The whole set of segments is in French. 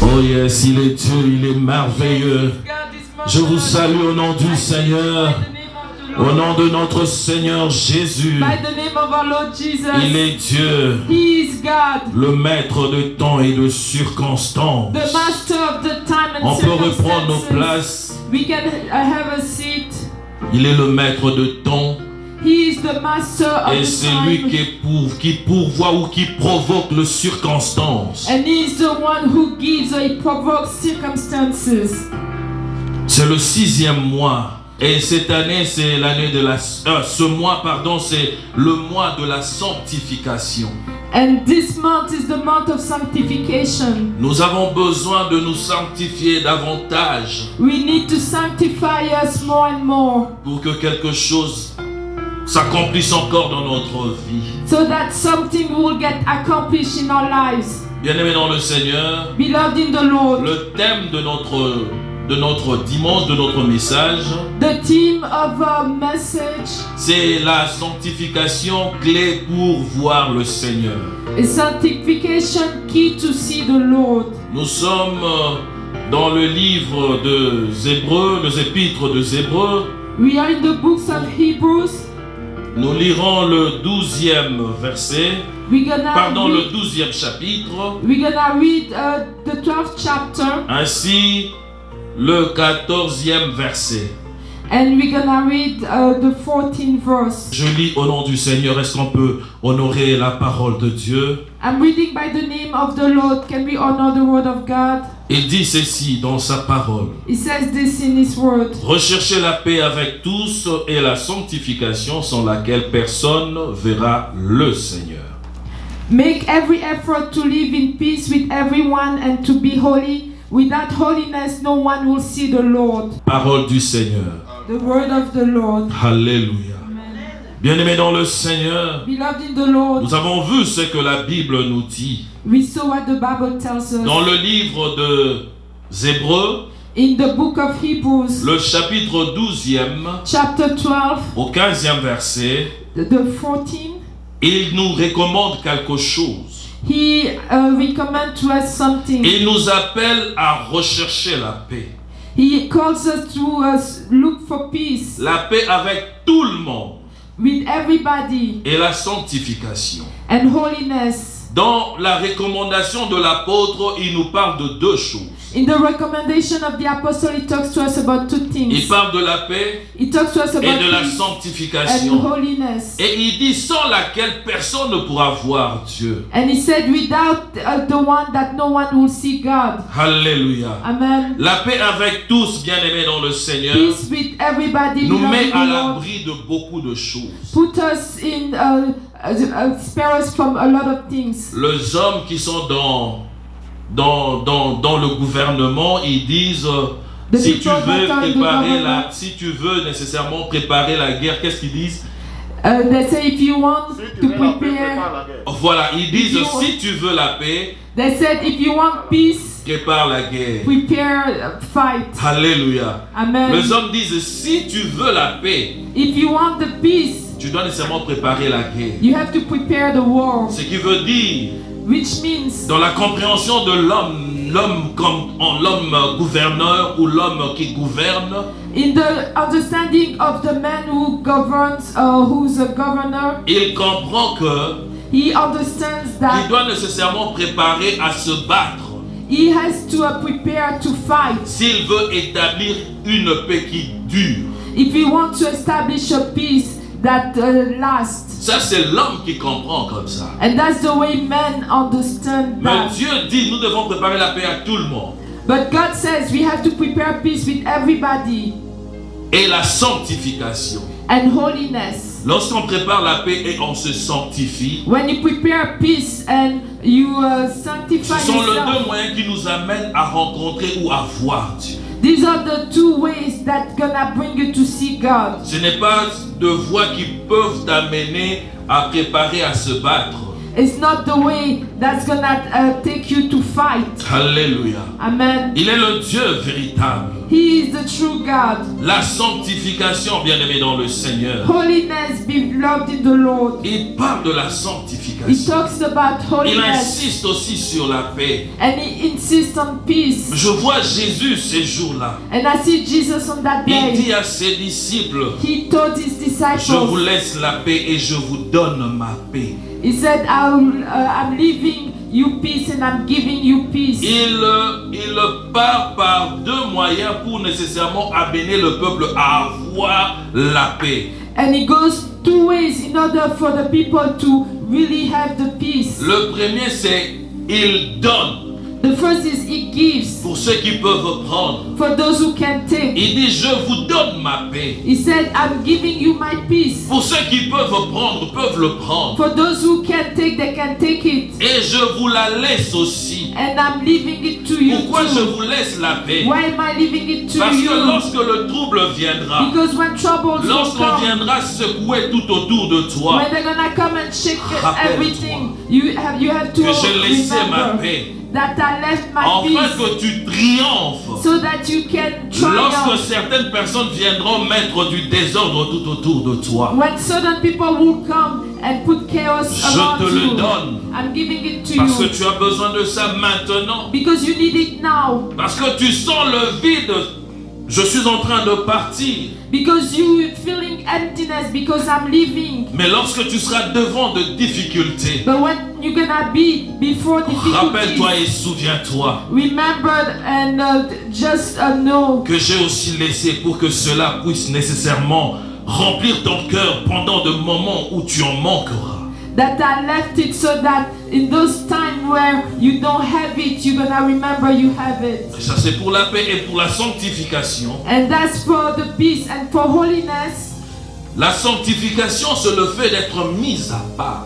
Oh yes, il est Dieu, il est merveilleux. Je vous salue au nom du Seigneur, au nom de notre Seigneur Jésus. Il est Dieu, le maître de temps et de circonstances. On peut reprendre nos places. Il est le maître de temps. Et c'est lui qui pourvoit ou qui provoque les circonstances. C'est le 6e mois. Et cette année, c'est l'année de la... ce mois, pardon, c'est le mois de la sanctification. And this month is the month of sanctification. Nous avons besoin de nous sanctifier davantage. We need to sanctify us more and more. Pour que quelque chose s'accomplisse encore dans notre vie. So that something will get accomplished in our lives. Bien-aimés dans le Seigneur, beloved in the Lord, le thème de notre dimanche, de notre message, the theme of our message, c'est la sanctification clé pour voir le Seigneur. A sanctification key to see the Lord. Nous sommes dans le livre des Hébreux, les épîtres des Hébreux. We are in the books of Hebrews. Nous lirons le 12e verset. Pardon, le 12e chapitre. We're gonna read the 12th chapter. Ainsi, le 14e verset. And we're gonna read the 14th verse. Je lis au nom du Seigneur. Est-ce qu'on peut honorer la parole de Dieu? I'm reading by the name of the Lord. Can we honor the word of God? Il dit ceci dans sa parole. He says this in his word. Recherchez la paix avec tous et la sanctification sans laquelle personne verra le Seigneur. Make every effort to live in peace with everyone and to be holy. Without holiness, no one will see the Lord. Parole du Seigneur. The word of the Lord. Alléluia. Bien-aimés dans le Seigneur, beloved in the Lord, nous avons vu ce que la Bible nous dit. We saw what the Bible tells us. Dans le livre des Hébreux, in the book of Hebrews, le chapitre 12e, chapter 12, au 15e verset, the 14th, il nous recommande quelque chose. He recommends to us something. Il nous appelle à rechercher la paix. He calls us to look for peace. La paix avec tout le monde. With everybody. Et la sanctification. And holiness. Dans la recommandation de l'apôtre, il nous parle de deux choses. In the recommendation of the apostle, he talks to us about two things. Il parle de la paix he talks to us about et de la peace sanctification. and holiness. Et il dit sans laquelle personne ne pourra voir Dieu. And he said without the one that no one will see God. Alléluia. Amen. La paix avec tous, bien-aimés dans le Seigneur, Peace with everybody, nous met à Lord, l'abri de beaucoup de choses. put us in spare us from a lot of things. Les hommes qui sont dans le gouvernement, ils disent si tu veux nécessairement préparer la guerre, qu'est-ce qu'ils disent? They say if you want to prepare. Voilà, ils disent si tu veux la paix. They said if you want peace, prépare la guerre. Prepare fight. Alléluia. Amen. Les hommes disent si tu veux la paix. If you want the peace, tu dois nécessairement préparer la guerre. You have to prepare the war. Ce qui veut dire, which means, dans la compréhension de l'homme comme l'homme gouverneur ou l'homme qui gouverne, in the understanding of the man who governs, who's a governor, il comprend que he understands that il doit nécessairement préparer à se battre. He has to prepare to fight. S'il veut établir une paix qui dure. If he wants to establish a peace that lasts. Ça c'est l'homme qui comprend comme ça. And that's the way men understand that. Mais Dieu dit nous devons préparer la paix à tout le monde. But God says we have to prepare peace with everybody. Et la sanctification. And holiness. Lorsqu'on prépare la paix et on se sanctifie, when you prepare peace and you sanctify ce sont yourself, les deux moyens qui nous amènent à rencontrer ou à voir Dieu. These are the two ways that gonna bring you to see God. Ce n'est pas deux voies qui peuvent t'amener à préparer à se battre. It's not the way that's gonna take you to fight. Alléluia. Amen. Il est le Dieu véritable. He is the true God. La sanctification, bien-aimé dans le Seigneur. Holiness, beloved in the Lord. Il parle de la sanctification. sanctification. Il insiste aussi sur la paix. And he insists on peace. Je vois Jésus ces jours-là. And I see Jesus on that day. Il dit à ses disciples, He told his disciples, je vous laisse la paix et je vous donne ma paix. He said, I'm leaving you peace and I'm giving you peace. Il part par deux moyens pour nécessairement amener le peuple à avoir la paix. And he goes two ways in order for the people to really have the peace. Le premier, c'est il donne. The first is he gives. Pour ceux qui peuvent prendre. For those who can take. Il dit, je vous donne ma paix. He said, I'm giving you my peace. Pour ceux qui peuvent prendre, peuvent le prendre. For those who can take, they can take it. Et je vous la laisse aussi. And I'm leaving it to you. Pourquoi too. je vous laisse la paix? Why am I leaving it to Parce you? que lorsque le trouble viendra, Because when troubles lorsqu'on viendra secouer tout autour de toi, when they're gonna come and shake everything, you have to que j'ai laissé ma paix. That I left my Enfin peace, que tu triomphes. so that you can Lorsque triumph. certaines personnes viendront mettre du désordre tout autour de toi, When certain people will come and put chaos je around te le you, donne. I'm giving it to Parce que you. tu as besoin de ça maintenant. Because you need it now. Parce que tu sens le vide. Je suis en train de partir. Because you feeling emptiness because I'm leaving. Mais lorsque tu seras devant de difficultés, But when you're gonna be before rappelle-toi difficulties, et souviens-toi remember and just know que j'ai aussi laissé pour que cela puisse nécessairement remplir ton cœur pendant de moments où tu en manqueras. that I left it so that in those times where you don't have it, you're gonna remember you have it. Et ça c'est pour la paix et pour la sanctification. And that's for the peace and for holiness. La sanctification, c'est le fait d'être mis à part.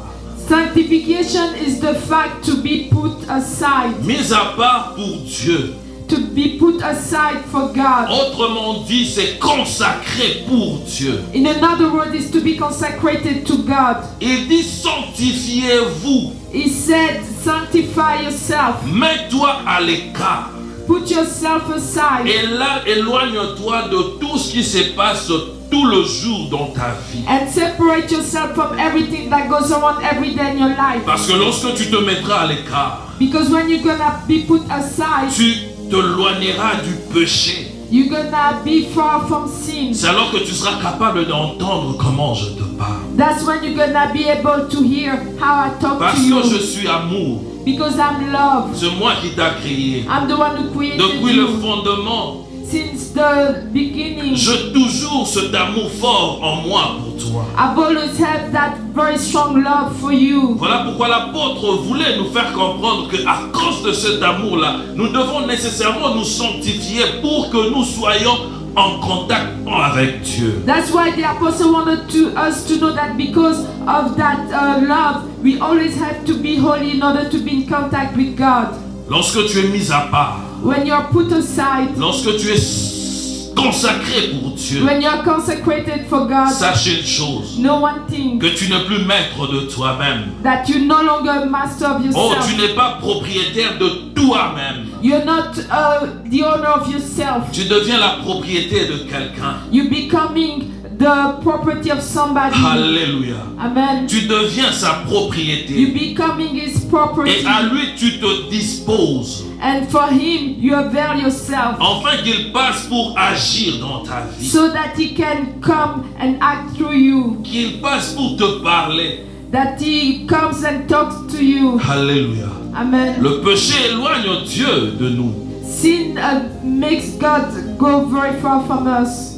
Sanctification is the fact to be put aside. Mis à part pour Dieu. To be put aside for God. Autrement dit, c'est consacré pour Dieu. In another word, is to be consecrated to God. Il dit sanctifiez-vous. He said, sanctify yourself. Mets-toi à l'écart. Put yourself aside. Et là, éloigne-toi de tout ce qui se passe tout le jour dans ta vie. And separate yourself from everything that goes on every day in your life. Parce que lorsque tu te mettras à l'écart, Because when you're gonna be put aside, tu t'éloigneras du péché. you're gonna be far from sin. C'est alors que tu seras capable d'entendre comment je te parle. That's when you're gonna be able to hear how I talk Parce to you. que je suis amour. Because I'm love. C'est moi qui t'a créé. I'm the one who created Depuis le you. fondement, Since the beginning, j'ai toujours cet amour fort en moi pour toi. I've always had that very strong love for you. Voilà pourquoi l'apôtre voulait nous faire comprendre qu'à cause de cet amour-là, nous devons nécessairement nous sanctifier pour que nous soyons en contact avec Dieu. That's why the apostle wanted us to know that because of that love, we always have to be holy in order to be in contact with God. Lorsque tu es mis à part, When you're put aside, lorsque tu es consacré pour Dieu, when you're consecrated for God, sache une chose, know one thing, que tu n'es plus maître de toi-même. that you're no longer master of Oh, yourself. tu n'es pas propriétaire de toi-même. You're not the owner of yourself. Tu deviens la propriété de quelqu'un. You're becoming the property of somebody. Alléluia. Amen. Tu deviens sa You're propriété. becoming his property. Et à lui, tu te disposes. And for him, you avail yourself. Afin qu'il passe pour agir dans ta vie. So that he can come and act through you. Qu'il passe pour te parler. That he comes and talks to you. Alléluia. Amen. Le péché éloigne Dieu de nous. Sin makes God go very far from us.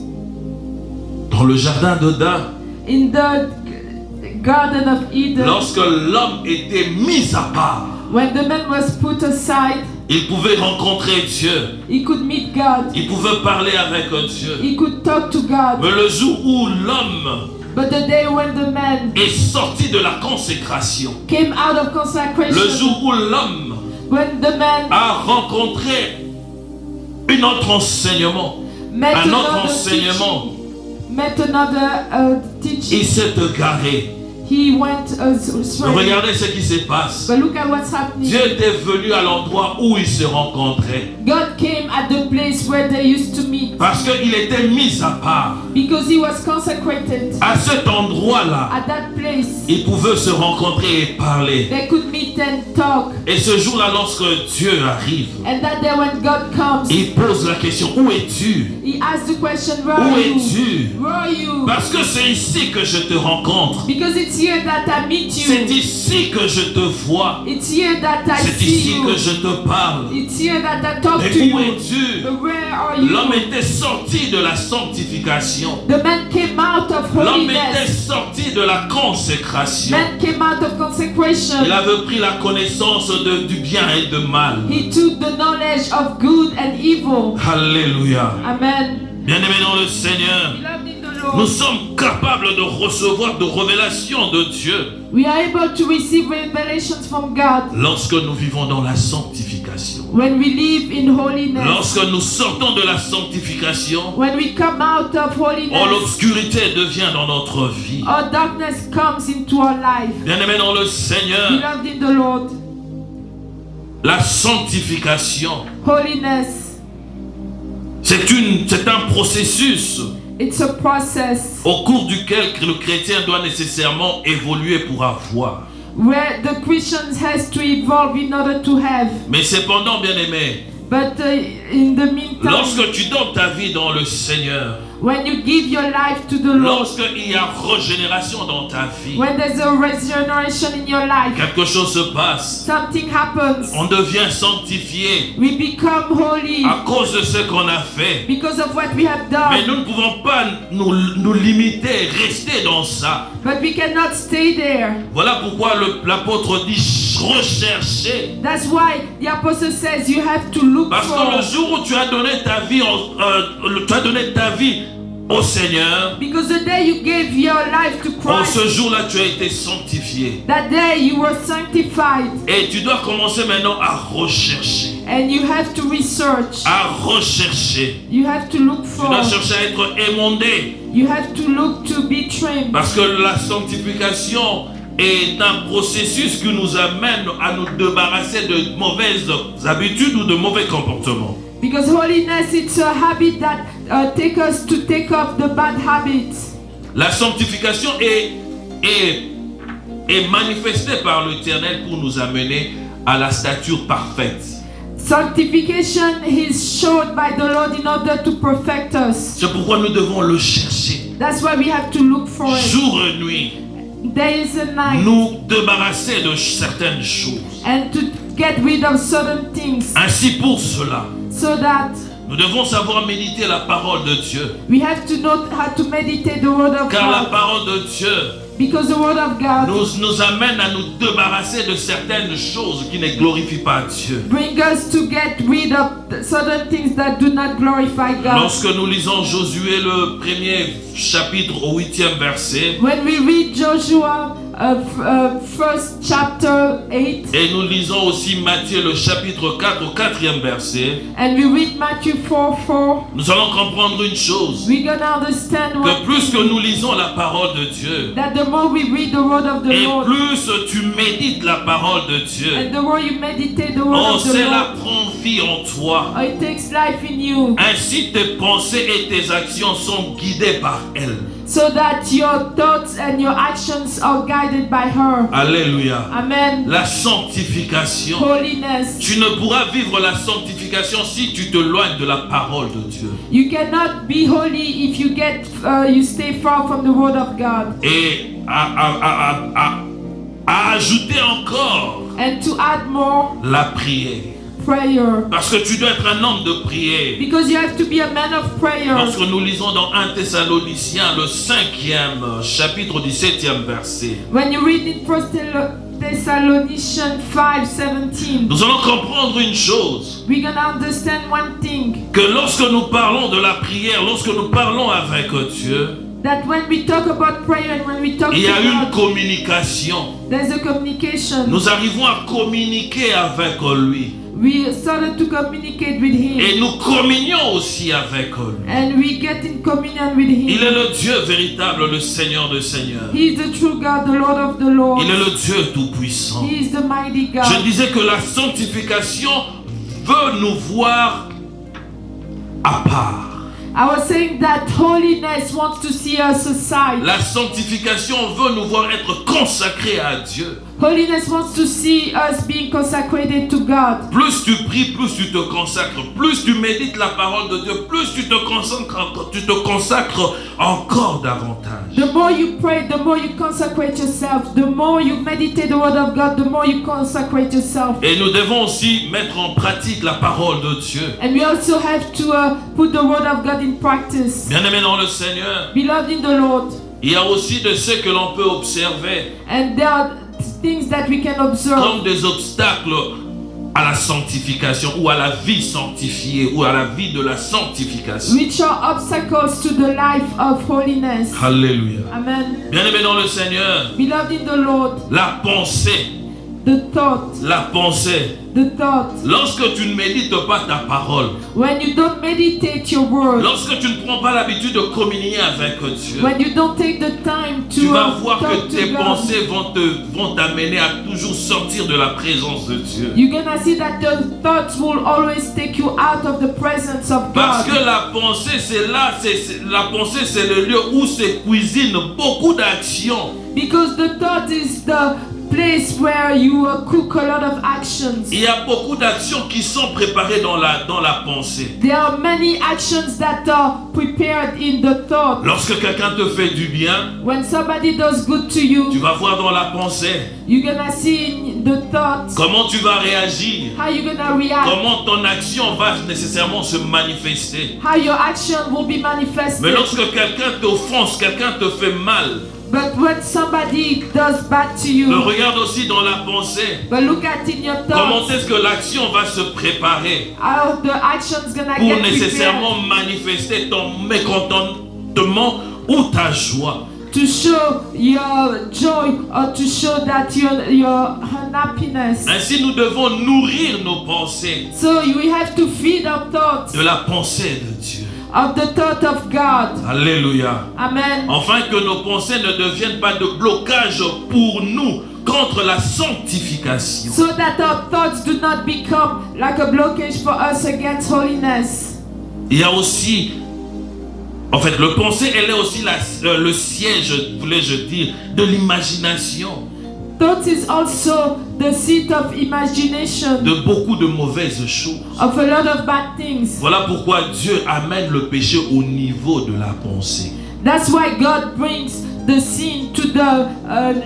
Dans le jardin d'Éden, In the Garden of Eden, lorsque l'homme était mis à part, when the man was put aside, il pouvait rencontrer Dieu. he could meet God. Il pouvait parler avec Dieu. He could talk to God. Mais le jour où l'homme But the day when the man est sorti de la consécration, came out of consecration, le jour où l'homme when the man a rencontré un autre enseignement, met un autre another enseignement, teaching, met another teaching, il s'est égaré. he went Regardez ce qui se passe. But look at what's happening. Dieu était venu à l'endroit où ils se rencontraient. God came at the place where they used to meet. Parce qu'il était mis à part. Because he was consecrated. À cet endroit-là, at that place, ils pouvaient se rencontrer et parler. They could meet and talk. Et ce jour-là, lorsque Dieu arrive, and that day when God comes, il pose la question, où es-tu? He asks the question, where où are you? es-tu? Where are you? Parce que c'est ici que je te rencontre. Because it's here that I meet you. C'est ici que je te vois. It's here that I c'est see ici you. que je te parle. It's here that I talk Mais to où you. es-tu? But where are you? L'homme était sorti de la sanctification. The man came out of L'homme était holiness. sorti de la consécration. Man came out of consecration. Il avait pris la connaissance du bien et du mal. He took the knowledge of good and evil. Alléluia. Amen. Bien-aimés dans le Seigneur, Beloved in the Lord, nous sommes capables de recevoir de révélations de Dieu we are able to receive revelations from God lorsque nous vivons dans la sanctification. when we live in holiness. Lorsque nous sortons de la sanctification, When we come out of holiness, l'obscurité devient dans notre vie. all darkness comes into our life. Bien-aimés dans le Seigneur, Beloved in the Lord, la sanctification, holiness, c'est un processus it's a process au cours duquel le chrétien doit nécessairement évoluer pour avoir. where the Christian has to evolve in order to have. Mais cependant, bien-aimé, But in the meantime, lorsque tu donnes ta vie dans le Seigneur, when you give your life to the Lord, lorsqu'il y a régénération dans ta vie, when there's a regeneration in your life, quelque chose se passe. something happens. On devient sanctifié We become holy à cause de ce qu'on a fait. because of what we have Mais done. nous ne pouvons pas nous limiter, rester dans ça. But we cannot stay there. Voilà pourquoi l'apôtre dit rechercher. That's why the apostle says you have to look Parce que for. le jour où tu as donné ta vie, au Seigneur, Because the day you gave your life to en Christ, ce jour-là, tu as été sanctifié. that day you were sanctified. Et tu dois commencer maintenant à rechercher. And you have to research. À rechercher. You have to look Tu for. dois chercher à être émondé. You have to look to be trained. Parce que la sanctification est un processus qui nous amène à nous débarrasser de mauvaises habitudes ou de mauvais comportements. Because holiness, it's a habit that take us to take off the bad habits. La sanctification est manifestée par l'Éternel pour nous amener à la stature parfaite. Sanctification is shown by the Lord in order to perfect us. C'est pourquoi nous devons le chercher. That's why we have to look for it. Jour et nuit, Days and nights. nous débarrasser de certaines choses. And to get rid of certain things. Ainsi pour cela, So that nous devons savoir méditer la parole de Dieu. we have to know how to meditate the word of Car la God. parole de Dieu Because the word of God nous amène à nous débarrasser de certaines choses qui ne glorifient pas Dieu. bring us to get rid of certain things that do not glorify God. Lorsque nous lisons Josué le premier chapitre au 8e verset, When we read Joshua first chapter 8 et nous lisons aussi Matthieu le chapitre 4 au 4e verset, and we read Matthew 4:4, nous allons comprendre une chose, we're gonna understand que plus que nous lisons la parole de Dieu, that the more we read the word of the et Lord plus tu médites la parole de Dieu, and the more you meditate the word of the cela Lord, prend vie en toi. it takes life in you, Ainsi tes pensées et tes actions sont guidées par elle. so that your thoughts and your actions are guided by her. Alléluia. Amen. La sanctification. Holiness. Tu ne pourras vivre la sanctification si tu te éloignes de la parole de Dieu. You cannot be holy if you you stay far from the word of God. Et à ajouter encore And to add more, la prière. prayer. Parce que tu dois être un homme de prière. Because you have to be a man of prayer. Lorsque nous lisons dans 1 Thessaloniciens le 5e chapitre 17e verset, When you read in 1 Thessalonians 5:17, nous allons comprendre une chose, we're gonna understand one thing. que lorsque nous parlons de la prière, lorsque nous parlons avec Dieu, That when we talk about prayer and when we talk il y a to une God, communication. there's a communication. Nous arrivons à communiquer avec lui. we started to communicate with Him. Et nous communions aussi avec lui. And we get in communion with Him. Il est le Dieu véritable, le Seigneur de Seigneurs. He is the true God, the Lord of the Lord. Il est le Dieu tout-puissant. He is the mighty God. Je disais que la sanctification veut nous voir à part. I was saying that holiness wants to see us aside. La sanctification veut nous voir être consacrés à Dieu. Holiness wants to see us being consecrated to God. Plus tu pries, plus tu te consacres, plus tu médites la parole de Dieu, plus tu te consacres encore davantage. The more you pray, the more you consecrate yourself. The more you meditate the word of God, the more you consecrate yourself. Et nous devons aussi mettre en pratique la parole de Dieu. And we also have to put the word of God in practice. Bien-aimés dans le Seigneur, Beloved in the Lord. il y a aussi de ce que l'on peut observer And there are things that we can observe comme des obstacles à la sanctification ou à la vie sanctifiée ou à la vie de la sanctification. which are obstacles to the life of holiness. Alléluia. Amen. Bien-aimés dans le Seigneur, Beloved in the Lord, la pensée, the thought. lorsque tu ne médites pas ta parole, When you don't meditate your word, lorsque tu ne prends pas l'habitude de communier avec Dieu, when you don't take the time to tu vas voir talk que tes to God, pensées vont t'amener à toujours sortir de la présence de Dieu. you're gonna see that your thoughts will always take you out of the presence of Parce God. que la pensée, la pensée, c'est le lieu où se cuisine beaucoup d'actions. Because the thought is the place where you cook a lot of actions. Il y a beaucoup d'actions qui sont préparées dans la pensée. There are many actions that are prepared in the thought. Lorsque quelqu'un te fait du bien, When somebody does good to tu you, vas voir dans la pensée you're gonna see in the thought comment tu vas réagir, how you're gonna react, comment ton action va nécessairement se manifester. how your action will be manifested. Mais lorsque quelqu'un t'offense, quelqu'un te fait mal, But when somebody does bad to you, regarde aussi dans la pensée. but look at in your Comment thoughts, est-ce que l'action va se préparer how the action's gonna pour get prepared nécessairement manifester ton mécontentement ou ta joie? to show your joy or to show that your unhappiness. Ainsi, nous devons nourrir nos pensées So we have to feed our thoughts de la pensée de Dieu. of the thought of God. Alléluia. Amen. Afin que nos pensées ne deviennent pas de blocage pour nous contre la sanctification. So that our thoughts do not become like a blockage for us against holiness. Il y a aussi, en fait, le pensée, elle est aussi le siège, voulais-je dire, de l'imagination. Thought is also the seat of imagination De beaucoup de mauvaises choses. of a lot of bad things. Voilà pourquoi Dieu amène le péché au niveau de la pensée. That's why God brings the sin to the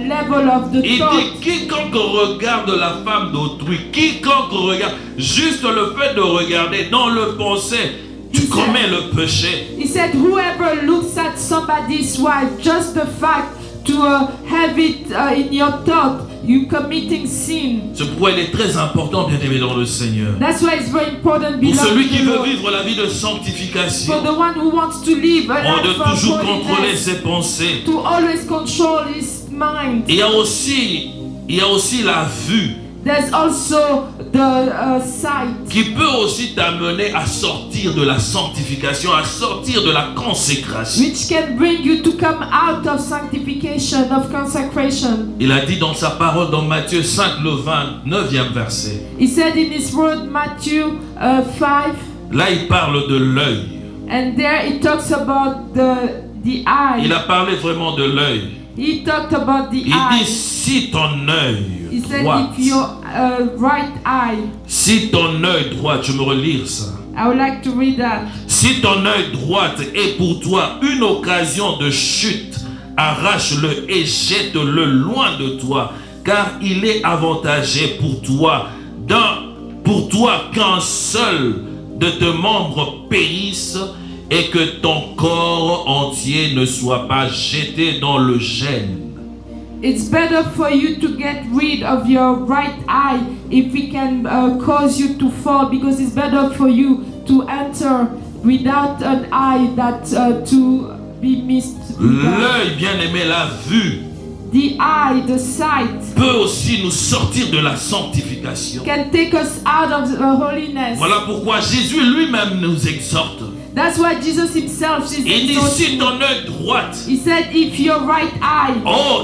level of the Il thought. dit, quiconque regarde la femme d'autrui, quiconque regarde, juste le fait de regarder dans le pensée, tu commets le péché. He said, whoever looks at somebody's wife, just the fact to have it in your thought, you committing sin. C'est pourquoi il est très important, bien aimé dans le Seigneur. That's why it's very important, Pour beloved celui in qui the veut Lord. vivre la vie de sanctification, For the one who wants to live a on life doit of toujours contrôler holiness, ses pensées. to always control his mind. Il y a aussi la vue There's also the sight qui peut aussi t'amener à sortir de la sanctification, à sortir de la consécration. which can bring you to come out of sanctification, of consecration. Il a dit dans sa parole dans Matthieu 5, le 29e verset. He said in his word, Matthew 5, Là, il parle de l'œil. and there he talks about the eye. Il a parlé vraiment de l'œil. He talked about the Il eye. dit, si ton œil He said, droit, if your right eye, si ton œil droit, je me relire ça. I would like to read that. Si ton œil droit est pour toi une occasion de chute, arrache-le et jette-le loin de toi, car il est avantagé pour toi qu'un seul de tes membres périsse et que ton corps entier ne soit pas jeté dans le gêne. It's better for you to get rid of your right eye if it can cause you to fall, because it's better for you to enter without an eye that to be missed. L'œil, bien aimé, la vue, the eye, the sight, peut aussi nous sortir de la sanctification. can take us out of holiness. Voilà pourquoi Jésus lui-même nous exhorte. That's why Jesus himself is Il dit, si exhorting. ton œil droite, He said, if your right eye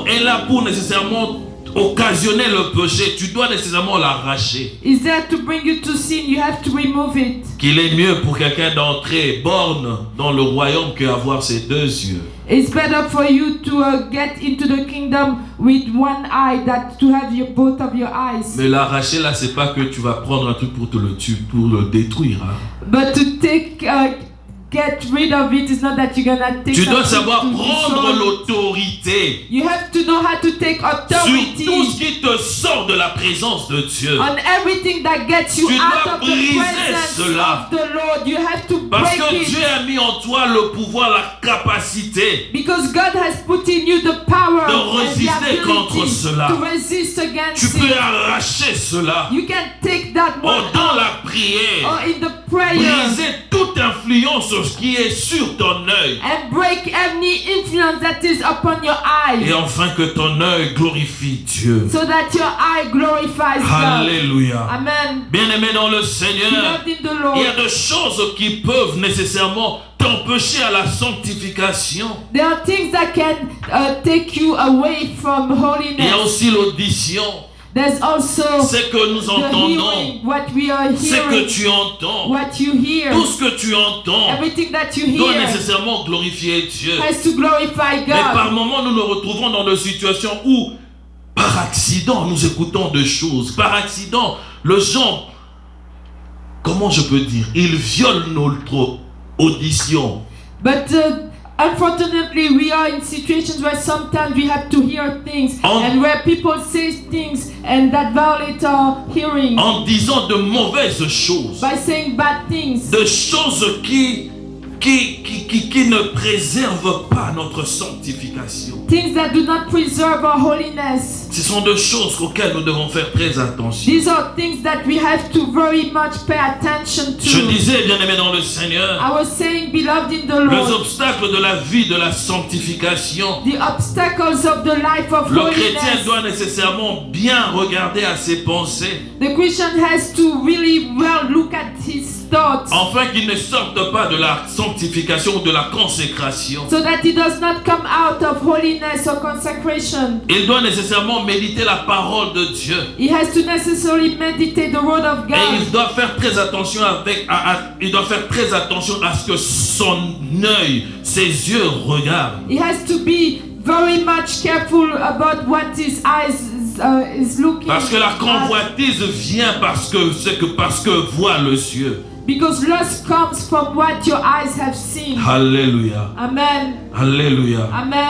est là pour nécessairement occasionner le péché, tu dois nécessairement l'arracher. is there to bring you to sin, you have to remove it. Qu'il est mieux pour quelqu'un d'entrer borne dans le royaume qu'avoir ses deux yeux. It's better for you to get into the kingdom with one eye than to have both of your eyes. Mais l'arracher là, c'est pas que tu vas prendre un truc pour te le tuer, pour le détruire. Hein. But to get rid of it is not that you're gonna take. Tu dois something savoir to prendre destroy. l'autorité You have to know how to take sur authority tout ce qui te sort de la présence de Dieu. on everything that gets you Tu out dois of the briser presence cela. of the Lord. You have to Parce que break Dieu it a mis en toi le pouvoir, la capacité because God has put in you the power de and the résister contre ability cela. to resist against Tu peux it. arracher cela. You can take that one Dans out la prière, or in the prayer briser toute influence sur ce qui est sur ton œil. and break any influence that is upon your eye Et enfin que ton œil glorifie Dieu. so that your eye glorifies God. Alléluia. Amen. Bien-aimé dans le Seigneur, Beloved in the il y a Lord, des choses qui peuvent nécessairement t'empêcher à la sanctification. there are things that can take you away from Il y a holiness. aussi l'audition. There's also C'est que nous the entendons. hearing, what we are C'est que hearing, tu entends. what you hear. Tout ce que tu entends Everything that you doit hear nécessairement glorifier Dieu. has to glorify Mais par God. moments, nous nous retrouvons dans des situations où, par accident, nous écoutons des choses. Par accident, le gens, comment je peux dire, ils violent notre audition. But unfortunately, we are in situations where sometimes we have to hear things and where people say things and that violate our hearing En disant de mauvaises choses. by saying bad things. De choses qui ne préservent pas notre sanctification. Things that do not preserve our holiness. Ce sont des choses auxquelles nous devons faire très attention. These are things that we have to very much pay attention Je to. disais, bien-aimé dans le Seigneur, I was saying, beloved in the les Lord, obstacles de la vie de la sanctification, the obstacles of the life of le chrétien holiness. doit nécessairement bien regarder à ses pensées, The Christian has to really well look at his thoughts afin qu'il ne sorte pas de la sanctification ou de la consécration. so that he does not come out of holiness or consecration. Il doit nécessairement méditer la parole de Dieu. He has to necessarily meditate the word of Et il God. doit faire très attention il doit faire très attention à ce que son œil, ses yeux regardent. He has to be very much careful about what his eyes is looking Parce que la at. convoitise vient parce que voient les yeux. Because lust comes from what your eyes have seen. Alléluia. Amen. Alléluia.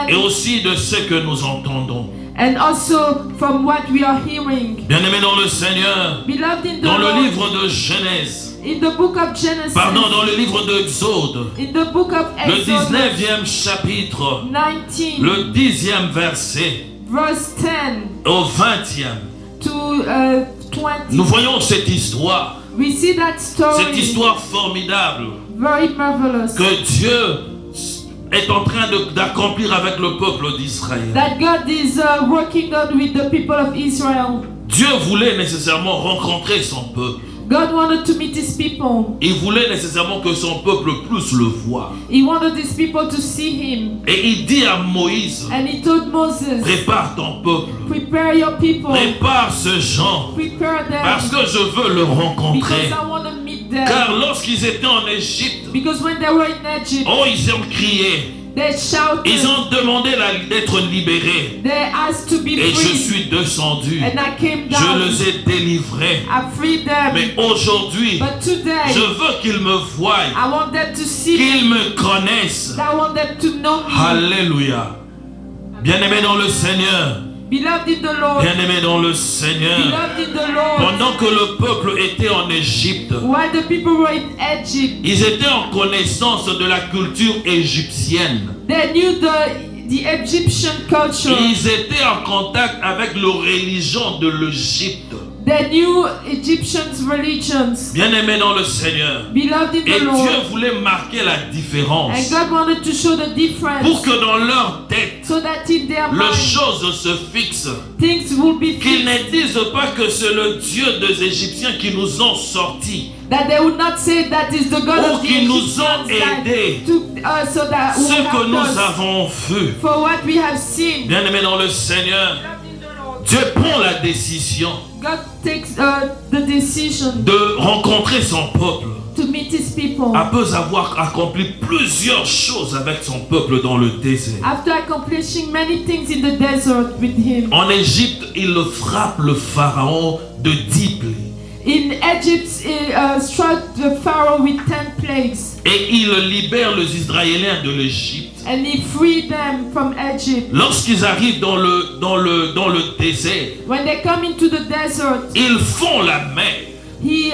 Et Amen. aussi de ce que nous entendons. And also from what we are hearing. Bien-aimés dans le Seigneur, Beloved in the dans le Lord, livre de Genèse, in the book of Genesis, dans le livre d'Exode, in the book of le Exodus 19e chapitre, 19, le 10e verset verse 10 au 20e, to 20, nous voyons cette histoire we see that story, formidable very marvelous, que Dieu est en train d'accomplir avec le peuple d'Israël. that God is working on with the people of Israel. Dieu voulait nécessairement rencontrer son peuple. God wanted to meet his people. Il voulait nécessairement que son peuple puisse le voir. He wanted his people to see him. Et il dit à Moïse, And he told Moses, prépare ton peuple, prepare your people, prépare ce gens, prepare them, parce que je veux le rencontrer. because I want to meet them. Car lorsqu'ils étaient en Égypte, Because when they were in Egypt, ils ont crié, they shouted, ils ont demandé d'être libérés. they asked to be Et je free. suis descendu, And I came je down, les ai délivrés. I freed them. Mais aujourd'hui, But today, je veux qu'ils me voient, I want them to see qu'ils me. me connaissent. I want them to know me. Alléluia. Bien-aimés dans le Seigneur, Beloved in the Lord, bien-aimés dans le Seigneur, beloved in the Lord, pendant que le peuple était en Égypte, while the people were in Egypt, ils étaient en connaissance de la culture égyptienne. they knew the Egyptian culture. Ils étaient en contact avec la religion de l'Égypte. The new Egyptians religions. Bien-aimés dans le Seigneur. Beloved in the Et Lord. Dieu voulait marquer la différence. And God wanted to show the difference. Pour que dans leur tête, So that in their les mind, choses se fixent. things will be Qu'ils fixed. ne disent pas que c'est le Dieu des Égyptiens qui nous ont sortis. That they would not say that is the God Ou of the qui nous ont Egyptians aidés. that took us so that Ce we que nous helped us avons vu. for what we have seen. Bien-aimés dans le Seigneur, Dieu prend la décision God takes the decision de rencontrer son peuple. to meet his people. Après avoir accompli plusieurs choses avec son peuple dans le désert. After accomplishing many things in the desert with him. En Égypte, il frappe le pharaon de 10 plaies. In Egypt, he struck the Pharaoh with 10 plagues. Et il libère les Israéliens de l'Égypte. And he freed them from Egypt. Lorsqu'ils arrivent dans le désert, When they come into the desert, ils font la mer. he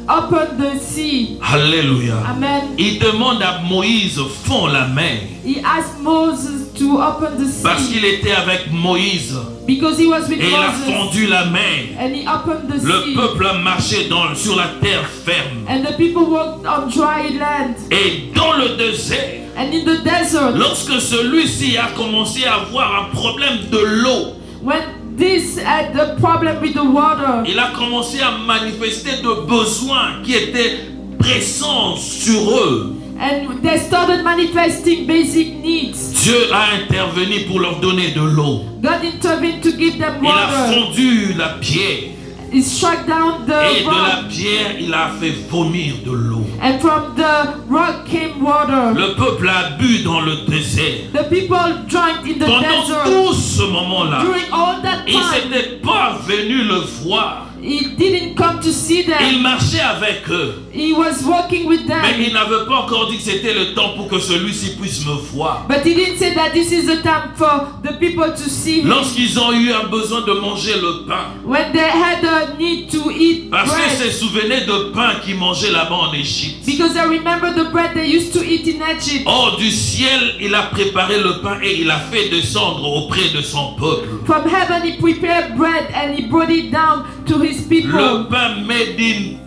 opened the sea. Alléluia. Amen. Il demande à Moïse, font la mer. He asked Moses to open the Parce sea qu'il était avec Moïse. because he was with Et il a Moses. fondu la mer. And he opened the Le sea. peuple a marché sur la terre ferme. And the people walked on dry land. Et dans le désert, And in the desert, lorsque celui-ci a commencé à avoir un problème de l'eau, when this had the problem with the water, il a commencé à manifester de besoins qui étaient pressants sur eux. and they started manifesting basic needs. Dieu a intervenu pour leur donner de l'eau. God intervened to give them Il a water. fondu la pierre. He struck down Et the de la rock, pierre, il a fait vomir de l'eau. and from the rock came water. Le peuple a bu dans le désert. The people drank in the Pendant desert. tout ce moment-là, During all that il time, n'était pas venu le voir. he didn't come to see them. Il marchait avec eux. He was walking with Mais them. il n'avait pas encore dit que c'était le temps pour que celui-ci puisse me voir. But he didn't say that this is the time for the people to see him. Lorsqu'ils ont eu un besoin de manger le pain, When they had a need to eat parce que bread. se souvenaient de pain qu'ils mangeaient là-bas en Égypte. Because I remember the bread they used to eat in Egypt. Or du ciel, il a préparé le pain et il a fait descendre auprès de son peuple. From heaven he prepared bread and he brought it down to his people. Le pain made in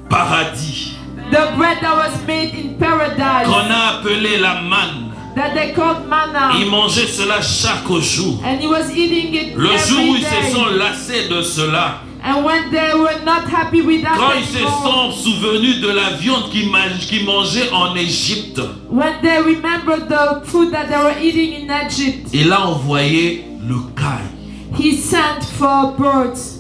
paradis, The bread that was made in paradise, qu'on a appelé la manne. that they called manna. Il mangeait cela chaque jour. And he was eating it Le jour où every ils se sont day. lassés de cela, And when they were not happy with that quand ils se anymore, sont souvenus de la viande qu'ils mangeaient en Égypte, when they remembered the food that they were eating in Egypt, il a envoyé le caille. he sent for birds.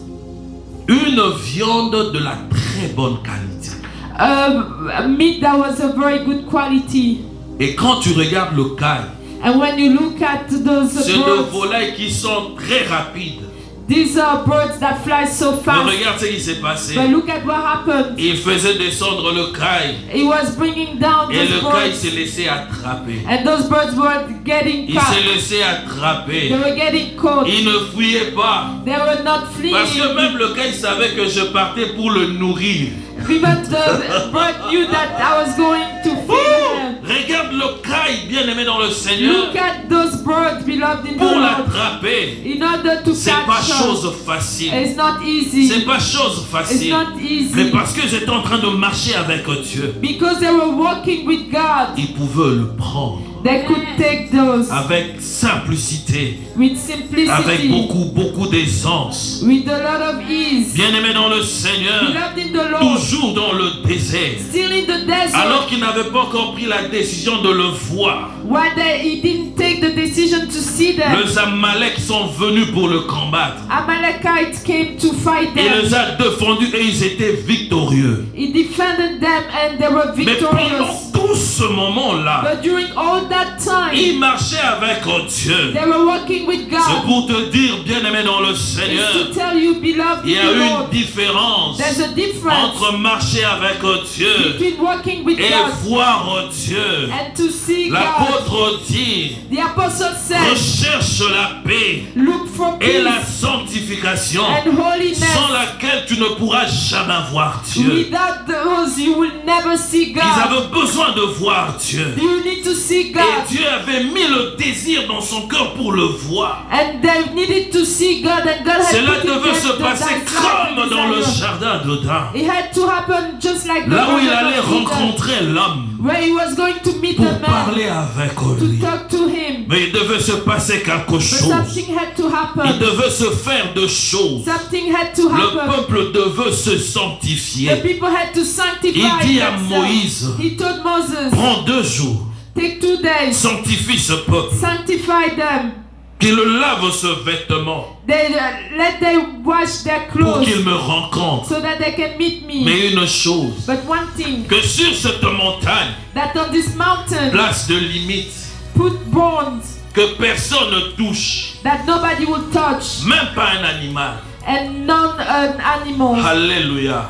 Une viande de la très bonne qualité. A meat that was a very good quality. Et quand tu regardes le caille, And when you look at those c'est des birds, volailles qui sont très rapides. these are birds that fly so Mais fast. regarde ce qui s'est passé. But look at what happened. Il faisait descendre le caille. He was bringing down Et le those caille birds. s'est laissé attraper. And those birds were getting Il caught. s'est laissé attraper. They were getting caught. Il ne fuyait pas. They were not Parce que fleeing. même le caille savait que je partais pour le nourrir. Even the bird knew that I was going to feed them. Regarde le caille, bien aimé dans le Seigneur, Look at those birds, beloved in the pour Lord. l'attraper. In order to C'est pas catch chose us, facile. it's not easy. C'est pas chose It's facile. not Mais easy. parce que j'étais en train de marcher avec Dieu, Because they were walking with God, ils pouvaient le prendre they could take those avec simplicité, with avec simplicity, beaucoup d'aisance. with a lot of ease. Bien aimé dans le Seigneur, Beloved in the Lord, toujours dans le désert, still in the desert, alors qu'il n'avait pas encore pris la décision de le voir. why he didn't take the decision to see them. Les Amaleks sont venus pour le combattre. Amalekites came to fight Il them. les a défendus et ils étaient victorieux. He defended them and they were Mais pendant victorious. tout ce moment-là, But during all that time, il marchait avec Dieu. they were walking with C'est God. pour te dire, bien-aimé dans le It's Seigneur, to tell you, beloved il y in a the une Lord, différence there's a difference entre marcher avec Dieu between walking with et God voir Dieu. and to see God. L'apôtre dit, The apostle said, recherche la paix look for et la peace sanctification and holiness. sans laquelle tu ne pourras jamais voir Dieu. Without those, you will never see Ils God. avaient besoin de voir Dieu. You need to see God. Et Dieu avait mis le désir dans son cœur pour le voir. And they needed to see God, and God had Cela put in devait them se the passer desire, comme dans le desire. jardin d'Éden. It had to happen just like the Là où il Garden allait of Eden, rencontrer l'homme where he was going to meet pour the man, parler avec lui. to talk to him. Mais il devait se passer quelque But chose. something had to Il happen. devait se faire de choses. Something had to Le happen. peuple devait se The sanctifier. people had to sanctify Il dit à themselves. Moïse, He told Moses, prends 2 jours, take 2 days, sanctifie ce peuple, sanctify them. qu'il lave ce vêtement Let them wash their pour clothes qu'il me rencontre. so that they can meet me. Mais une chose, But one thing, que sur cette montagne, that on this mountain, place de limite, put bones que personne ne touche, that nobody will touch, même pas un animal. and none an animal. Alléluia.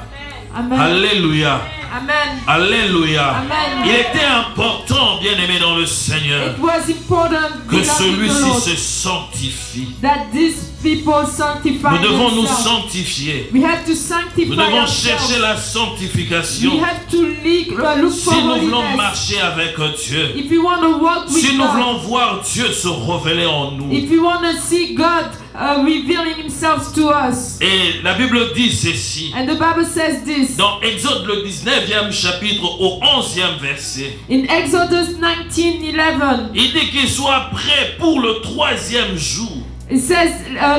Amen. Alléluia. Amen. Alléluia. Amen. Il était important, bien-aimé dans le Seigneur, It was important que beloved in the celui-ci Lord, se sanctifie. that these people sanctify Nous devons nous themselves. sanctifier. We have to sanctify Nous devons ourselves. chercher la We sanctification. have to look for Si nous voulons holiness. marcher avec Dieu, If we want to walk with si nous God, voulons voir Dieu se révéler en nous. if we want to see God revealing Himself to us. Et la Bible dit ceci. And the Bible says this Dans Exode le 19e chapitre au 11e verset. in Exodus 19:11. Il dit qu'il soit prêt pour le 3e jour. It says,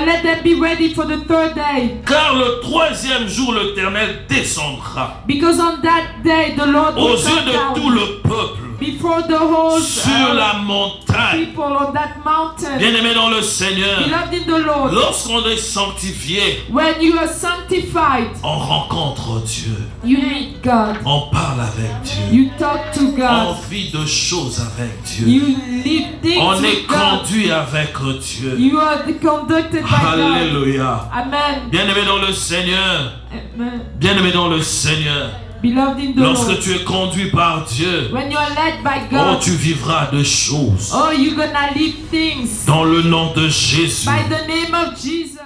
"Let them be ready for the 3rd day, Car le 3e jour, l'Éternel descendra because on that day the Lord aux will yeux come de tout down le peuple before the whole sur la montagne. people on that mountain." Bien-aimé dans le Seigneur, Beloved in the Lord, lorsqu'on est sanctifié, when you are sanctified, on rencontre Dieu, you meet God, on parle avec Dieu, you talk to on God, vit de choses avec Dieu, you live things on est with God, conduit avec Dieu. you are conducted by God. Alléluia. Amen. Bien-aimé dans le Seigneur, Amen. bien-aimé dans le Seigneur, Beloved in the lorsque Lord, tu es conduit par Dieu, when you are led by oh, God, tu vivras de choses. oh, you're gonna live things Dans le nom de Jésus. by the name of Jesus.